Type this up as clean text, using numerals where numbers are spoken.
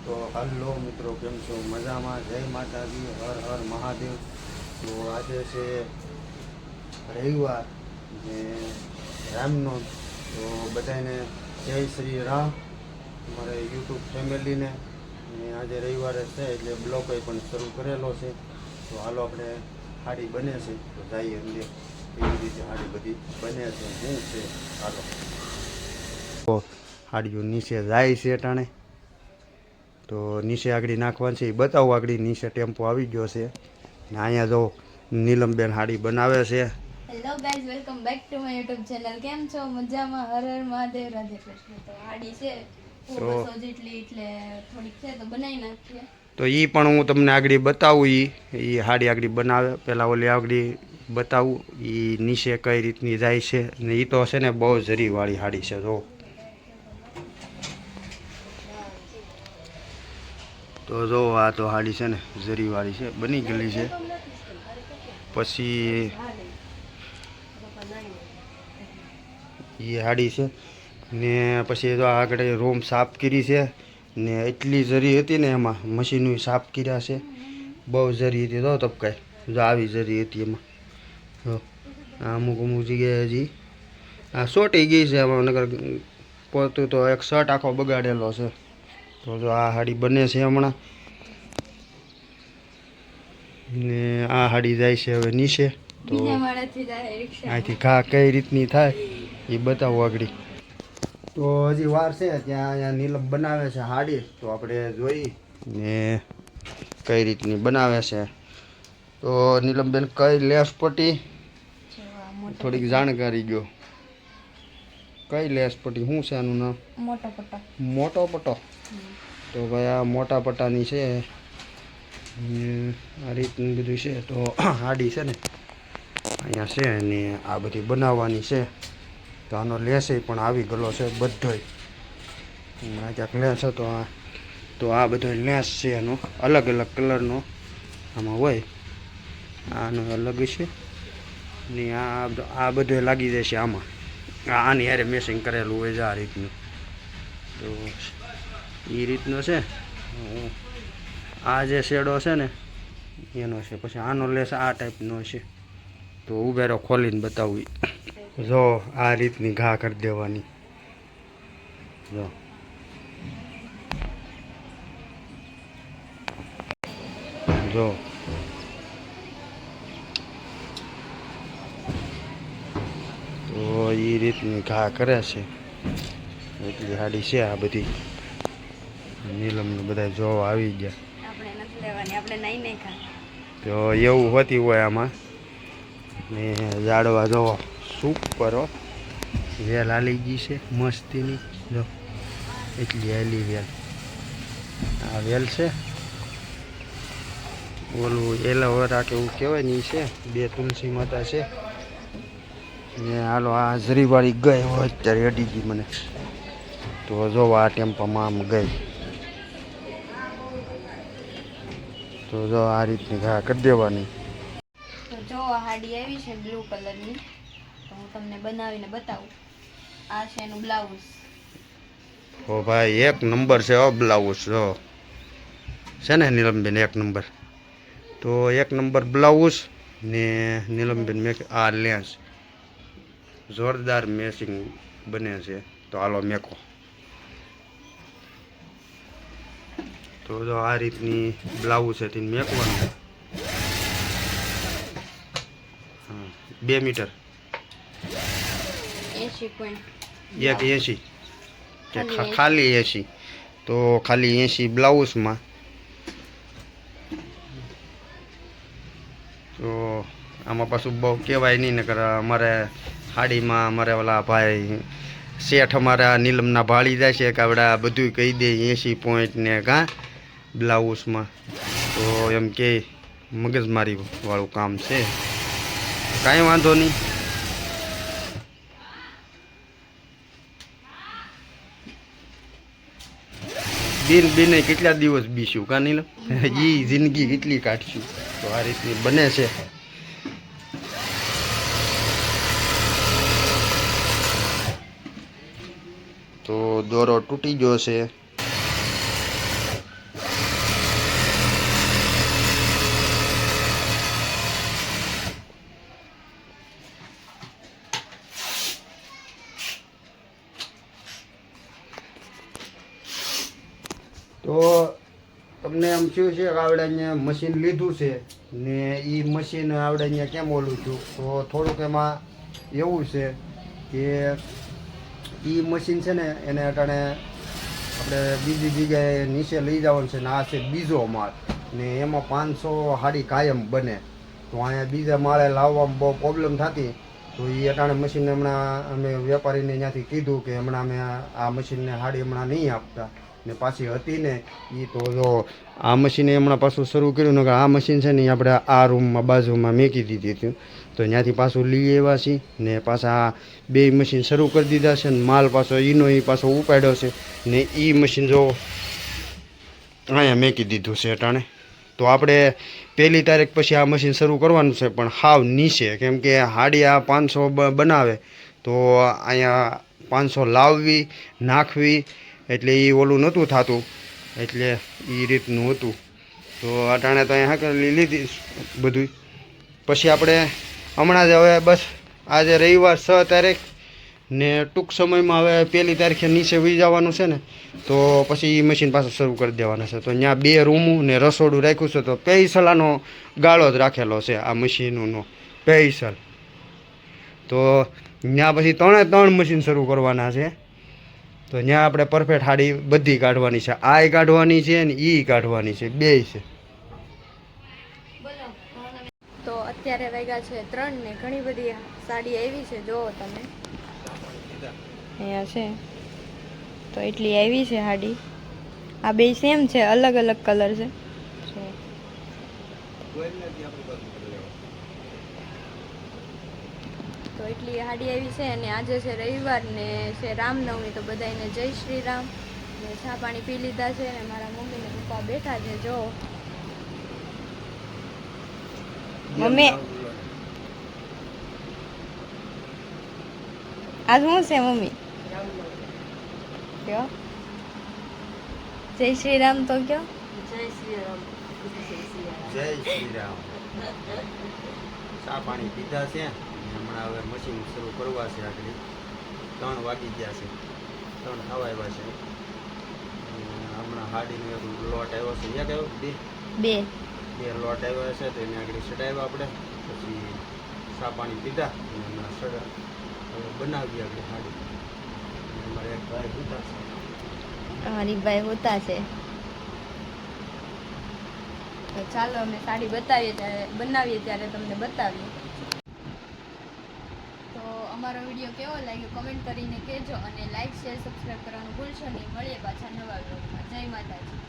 તો હાલો મિત્રો, કેમ છો? મજામાં? જય માતાજી, હર હર મહાદેવ. તો આજે છે રવિવાર ને રામનો, તો બધાને જય શ્રી રામ, અમારે યુટ્યુબ ફેમિલીને. ને આજે રવિવારે છે એટલે બ્લોગ પણ શરૂ કરેલો છે. તો હાલો આપણે હાડી બને છે તો જઈએ અંદર કેવી રીતે હાડી બધી બને છે, શું છે. હાલો હાડીઓ નીચે જાય છે ટાણે, તો નીચે આગળ નાખવાનું છે એ બતાવું. આગળ નીચે ટેમ્પો આવી ગયો છે ને અહીંયા જો નીલમબેન હાડી બનાવે છે. Hello guys, welcome back to my YouTube channel. કેમ છો? મજામાં? હર હર મહાદેવ, રાધે કૃષ્ણ. તો હાડી છે તો 200 જેટલી, એટલે થોડીક છે તો બનાવી નાખીએ. તો એ પણ હું તમને આગળ બતાવું. એ હાડી આગળ બનાવે પહેલાં ઓલી આગળ બતાવું એ નીચે કઈ રીતની જાય છે. ને એ તો છે ને બહુ જરીવાળી હાડી છે. જો જો આ તો હાડી છે ને જરીવાળી છે, બની ગયેલી છે. પછી એ હાડી છે ને પછી તો આગળ રૂમ સાફ કરી છે ને એટલી જરી હતી ને એમાં મશીનો સાફ કર્યા છે. બહુ જરી હતી તો તપકાય જો આવી જરી હતી એમાં. અમુક જગ્યાએ હજી આ સોટી ગઈ છે એમાં, નગર પોતું તો એક શર્ટ આખો બગાડેલો છે. તો જો આ હાડી બને છે હમણાં ને આ હાડી જાય છે હવે નીચે. તો અહીંથી ઘા કઈ રીતની થાય એ બતાવો આગળ. તો હજી વાર છે ત્યાં અહીંયા નીલમ બનાવે છે હાડી, તો આપણે જોઈ ને કઈ રીતની બનાવે છે. તો નીલમબેન કઈ લેસ પટ્ટી થોડીક જાણકારી ગયો. કઈ લેસ પટ્ટી શું છે આનું નામ? મોટો પટ્ટો. તો ભાઈ આ મોટા પટ્ટાની છે. આ રીતનું બધું છે. તો હાડી છે ને અહીંયા છે ને આ બધી બનાવવાની છે. તો આનો લેસ પણ આવી ગયેલો છે બધોય. આ ક્યાંક લેસ હતો તો આ બધો લેસ છે એનો અલગ અલગ કલરનો આમાં હોય. આનો અલગ છે ને આ બધો લાગી જશે આમાં. આની હારે મેસિંગ કરેલું હોય છે આ રીતનું. તો એ રીતનો છે. આ જે શેડો છે ને એનો છે. પછી આનો લેસ આ ટાઈપનો છે. તો ઉભેરો ખોલીને બતાવું. જો આ રીતની ઘા કરી દેવાની. જો જો તો એ રીતની ઘા કરે છે. એટલી હાડી છે આ બધી. નીલમને બધા જોવા આવી ગયા. તો એવું હોતી હોય આમાં. ને ઝાડવા જોવો સુપર હો. વેલ હાલી ગઈ છે મસ્તીની. જો એટલી હાલી વેલ. આ વેલ છે ઓલું એલોવેરા કે એવું કહેવાય ને એ છે. બે તુલસી માતા છે ને હાલો આ જરીવાળી ગઈ હોય અત્યારે અડી ગઈ મને. તો જો આ ટેમ્પામાં આમ ગઈ. તો જો આ રીતની ઘા કરી દેવાની. તો જો આ હાડી આવી છે બ્લુ કલરની, તો હું તમને બનાવીને બતાવું. આ છે એનું બ્લાઉઝ. ઓ ભાઈ એક નંબર છે હો બ્લાઉઝ. જો છે ને નીલમબેન એક નંબર. તો એક નંબર બ્લાઉઝ ને નીલમબેન આ લેન્સ જોરદાર મેચિંગ બને છે. તો હાલો મેકો. તો જો આ રીતની બ્લાઉઝ છે તેને મેકવાનું. 2 મીટર 180 કે ખાલી 80. તો ખાલી 80 બ્લાઉઝમાં. તો આમાં પાછું બહુ કહેવાય નહીં, નકર અમારે હાડીમાં અમારે ઓલા ભાઈ શેઠ અમારા નીલમના ભાળી જાય છે કે આપણે બધું કહી દે 80 પોઈન્ટ ને કાં બ્લાઉઝમાં. તો એમ કે મગજમારી વાળું કામ છે. કાંઈ વાંધો નહીં. બિન કેટલા દિવસ બીશું કાં નીલમ? એ જિંદગી કેટલી કાઢશું. તો આ રીતની બને છે. તો દોરો તૂટી ગયો છે. તો તમને એમ થયું છે કે આવડે અહીંયા મશીન લીધું છે ને એ મશીન આવડે અહીંયા કેમ ઓલું થયું, તો થોડુંક એમાં એવું છે કે એ મશીન છે ને એને અટાણે આપણે બીજી જગ્યાએ નીચે લઈ જવાનું છે ને આ છે બીજો માળ ને એમાં 500 હાડી કાયમ બને. તો અહીંયા બીજા માળે લાવવામાં બહુ પ્રોબ્લેમ થતી. તો એ અટાણે મશીનને હમણાં અમે વેપારીને ત્યાંથી કીધું કે હમણાં અમે આ મશીનને હાડી હમણાં નહીં આપતા ને પાછી હતી ને એ તો જો આ મશીને હમણાં પાછું શરૂ કર્યું ને આ મશીન છે ને એ આપણે આ રૂમમાં બાજુમાં મેકી દીધી હતી. તો ત્યાંથી પાછું લઈ આવ્યા છીએ ને પાછા બે મશીન શરૂ કરી દીધા છે ને માલ પાછો એનો એ પાછો ઉપાડ્યો છે ને એ મશીન જો અહીંયા મેકી દીધું છે અટાણે. તો આપણે 1 તારીખ પછી આ મશીન શરૂ કરવાનું છે પણ હાવ નીચે, કેમ કે હાડી આ 500 બનાવે તો અહીંયા 500 લાવવી નાખવી એટલે એ ઓલું નહોતું થતું, એટલે એ રીતનું હતું. તો અટાણે તો અહીંયા કરી લીધી બધું. પછી આપણે હમણાં જ હવે બસ આજે રવિવાર 6 તારીખ ને ટૂંક સમયમાં હવે 1 તારીખે નીચે વહી જવાનું છે ને તો પછી એ મશીન પાછું શરૂ કરી દેવાના છે. તો ત્યાં 2 રૂમું ને રસોડું રાખ્યું છે. તો પેઈસલાનો ગાળો જ રાખેલો છે આ મશીનનો પેઈસલ. તો ત્યાં પછી 3 મશીન શરૂ કરવાના છે. તો ત્યાં આપણે પરફેક્ટ હાડી બધી કાઢવાની છે, આ કાઢવાની છે ને એ કાઢવાની છે, 2 છે. તો અત્યારે વાગ્યા છે 3 ને ઘણી બધી સાડી આવી છે, જોવો તમે અહીંયા છે. તો એટલી આવી છે સાડી. આ બે સેમ છે, અલગ અલગ કલર છે. તો એટલી સાડી આવી છે અને આજે છે રવિવાર ને છે રામનવમી. તો બધાને જય શ્રી રામ ને ચા પાણી પી લીધા છે અને મારા મમ્મી ને પપ્પા બેઠા છે. જો મમ્મી આજ શું છે મમ્મી? કયો જય શ્રી રામ તો કયો. જય શ્રી રામ. ચા પાણી પીધા છે, હમણાં હવે મશીન શરૂ કરવા છે. આગળ 3 વાગી ગયા છે, 3 થવા આવ્યા છે. હમણાં હાડીનો એક લોટ આવ્યો છે, એક આવ્યો બે લોટ આવ્યા છે. તો એને આગળ સડાવ્યા આપણે, પછી ચા પાણી પીધા અને હમણાં બનાવીએ આપણે હાડી. અમારે એક ભાઈ હોતા છે, તમારી ભાઈ હોતા છે. તો ચાલો અમે સાડી બતાવીએ ત્યારે બનાવીએ ત્યારે તમને બતાવીએ. તો અમારો વિડીયો કેવો લાગ્યો કમેન્ટ કરીને કહેજો અને લાઈક શેર સબસ્ક્રાઈબ કરવાનું ભૂલશો નહીં. મળીએ પાછા નવા વિડીયોમાં. જય માતાજી.